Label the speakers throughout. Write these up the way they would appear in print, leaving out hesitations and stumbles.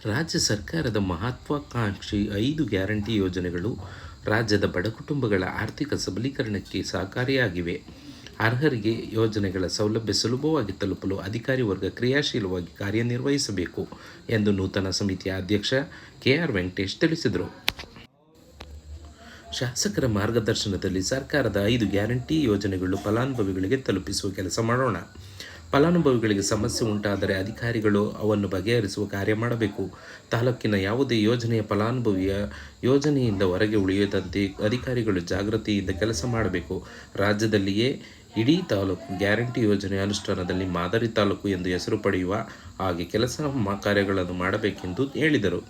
Speaker 1: ರಾಜ್ಯ ಸರ್ಕಾರದ ಮಹತ್ವಾಕಾಂಕ್ಷಿ 5 ಗ್ಯಾರಂಟಿ ಯೋಜನೆಗಳು ರಾಜ್ಯದ ಬಡ ಕುಟುಂಬಗಳ ಆರ್ಥಿಕ ಸಬಲೀಕರಣಕ್ಕೆ ಸಹಕಾರಿಯಾಗಿವೆ. ಅರ್ಹರಿಗೆ ಯೋಜನೆಗಳ ಸೌಲಭ್ಯ ಸುಲಭವಾಗಿ ತಲುಪಲು ಅಧಿಕಾರಿ ವರ್ಗ ಕ್ರಿಯಾಶೀಲವಾಗಿ ಕಾರ್ಯನಿರ್ವಹಿಸಬೇಕು ಎಂದು ನೂತನ ಸಮಿತಿಯ ಅಧ್ಯಕ್ಷ ಕೆಆರ್ ವೆಂಕಟೇಶ್ ತಿಳಿಸಿದರು. ಶಾಸಕರ ಮಾರ್ಗದರ್ಶನದಲ್ಲಿ ಸರ್ಕಾರದ 5 ಗ್ಯಾರಂಟಿ ಯೋಜನೆಗಳು ಫಲಾನುಭವಿಗಳಿಗೆ ತಲುಪಿಸುವ ಕೆಲಸ ಮಾಡೋಣ. ಫಲಾನುಭವಿಗಳಿಗೆ ಸಮಸ್ಯೆ ಉಂಟಾದರೆ ಅಧಿಕಾರಿಗಳು ಅವನ್ನು ಬಗೆಹರಿಸುವ ಕಾರ್ಯ ಮಾಡಬೇಕು. ತಾಲೂಕಿನ ಯಾವುದೇ ಯೋಜನೆಯ ಫಲಾನುಭವಿಯ ಯೋಜನೆಯಿಂದ ಹೊರಗೆ ಉಳಿಯದಂತೆ ಅಧಿಕಾರಿಗಳು ಜಾಗೃತಿಯಿಂದ ಕೆಲಸ ಮಾಡಬೇಕು. ರಾಜ್ಯದಲ್ಲಿಯೇ ಇಡೀ ತಾಲೂಕು ಗ್ಯಾರಂಟಿ ಯೋಜನೆ ಅನುಷ್ಠಾನದಲ್ಲಿ ಮಾದರಿ ತಾಲೂಕು ಎಂದು ಹೆಸರು ಪಡೆಯುವ ಹಾಗೆ ಕೆಲಸ ಕಾರ್ಯಗಳನ್ನು ಮಾಡಬೇಕೆಂದು ಹೇಳಿದರು.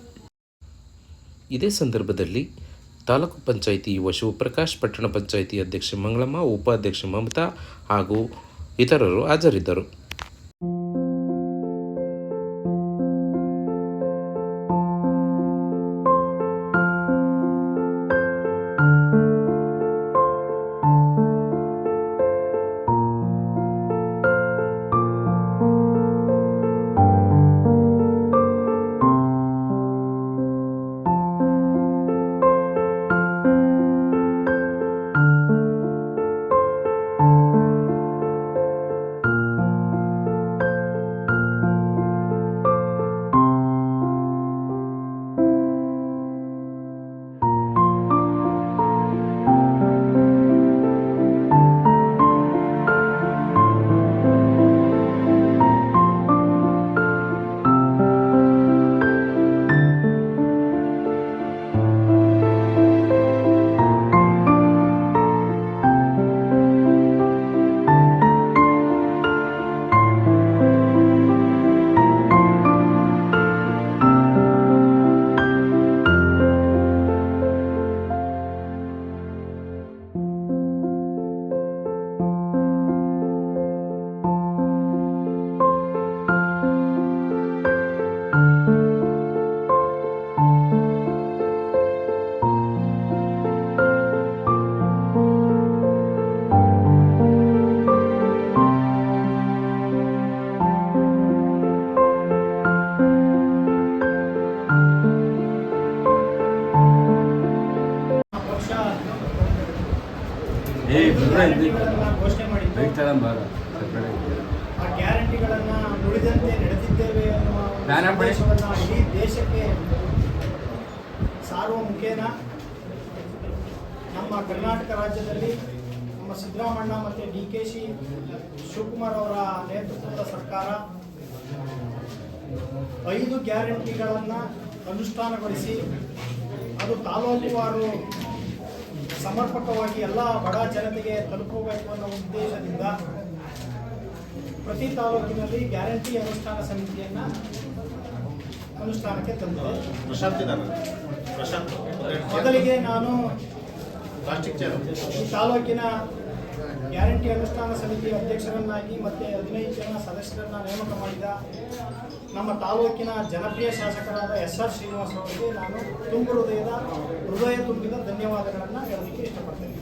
Speaker 1: ಇದೇ ಸಂದರ್ಭದಲ್ಲಿ ತಾಲೂಕು ಪಂಚಾಯಿತಿ ಯುವ ಶಿವಪ್ರಕಾಶ್, ಪಟ್ಟಣ ಪಂಚಾಯಿತಿ ಅಧ್ಯಕ್ಷೆ ಮಂಗಳಮ್ಮ, ಉಪಾಧ್ಯಕ್ಷೆ ಮಮತಾ ಹಾಗೂ ಇತರರು ಹಾಜರಿದ್ದರು.
Speaker 2: ಘೋಷಣೆ ಮಾಡಿದ್ದು ಆ ಗ್ಯಾರಂಟಿಗಳನ್ನು ನುಡಿದಂತೆ ನಡೆದಿದ್ದೇವೆ ಅನ್ನುವ ಸಂದೇಶವನ್ನು ಇಡೀ ದೇಶಕ್ಕೆ ಸಾರುವ ಮುಖೇನ ನಮ್ಮ ಕರ್ನಾಟಕ ರಾಜ್ಯದಲ್ಲಿ ನಮ್ಮ ಸಿದ್ದರಾಮಣ್ಣ ಮತ್ತು DKC ಶಿವಕುಮಾರ್ ಅವರ ನೇತೃತ್ವದ ಸರ್ಕಾರ 5 ಗ್ಯಾರಂಟಿಗಳನ್ನು ಅನುಷ್ಠಾನಗೊಳಿಸಿ ಅದು ತಾಲೂಕುವಾರು ಸಮರ್ಪಕವಾಗಿ ಎಲ್ಲ ಬಡ ಜನತೆಗೆ ತಲುಪಬೇಕು ಅನ್ನೋ ಉದ್ದೇಶದಿಂದ ಪ್ರತಿ ತಾಲೂಕಿನಲ್ಲಿ ಗ್ಯಾರಂಟಿ ಅನುಷ್ಠಾನ ಸಮಿತಿಯನ್ನು ಅನುಷ್ಠಾನಕ್ಕೆ ತಂದಿದೆ. ಮೊದಲಿಗೆ ನಾನು ಈ ತಾಲೂಕಿನ ಗ್ಯಾರಂಟಿ ಅನುಷ್ಠಾನ ಸಮಿತಿ ಅಧ್ಯಕ್ಷರನ್ನಾಗಿ ಮತ್ತು 15 ಜನ ಸದಸ್ಯರನ್ನು ನೇಮಕ ಮಾಡಿದ ನಮ್ಮ ತಾಲೂಕಿನ ಜನಪ್ರಿಯ ಶಾಸಕರಾದ SR ಶ್ರೀನಿವಾಸ್ ಅವರಿಗೆ ನಾನು ಹೃದಯ ತುಂಬಿದ ಧನ್ಯವಾದಗಳನ್ನು ಹೇಳಲಿಕ್ಕೆ ಇಷ್ಟಪಡ್ತೇನೆ.